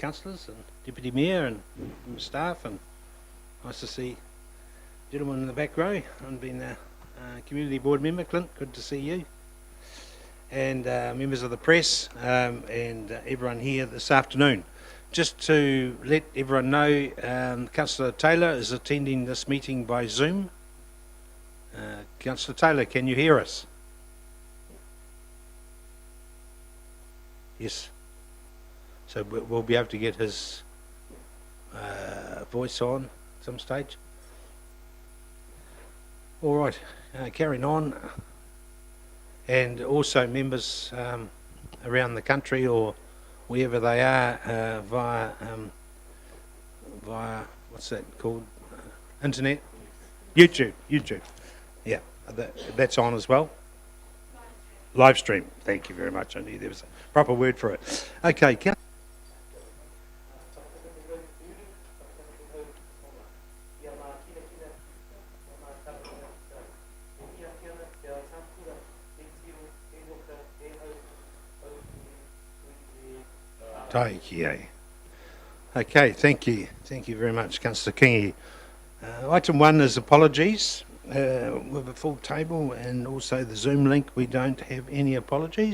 councillors and Deputy Mayor and staff, and nice to see gentleman in the back row. I've been a community board member, Clint, good to see you. And members of the press and everyone here this afternoon. Just to let everyone know, Councillor Taylor is attending this meeting by Zoom. Councillor Taylor, can you hear us? Yes. So we'll be able to get his voice on at some stage. All right, carrying on. And also members around the country or wherever they are via what's that called? Internet? YouTube. Yeah, that's on as well. Live stream. Thank you very much. I knew there was a proper word for it. Okay. Okay, thank you. Thank you very much, Councillor Kingi. Item 1 is apologies. With a full table and also the Zoom link, we don't have any apologies.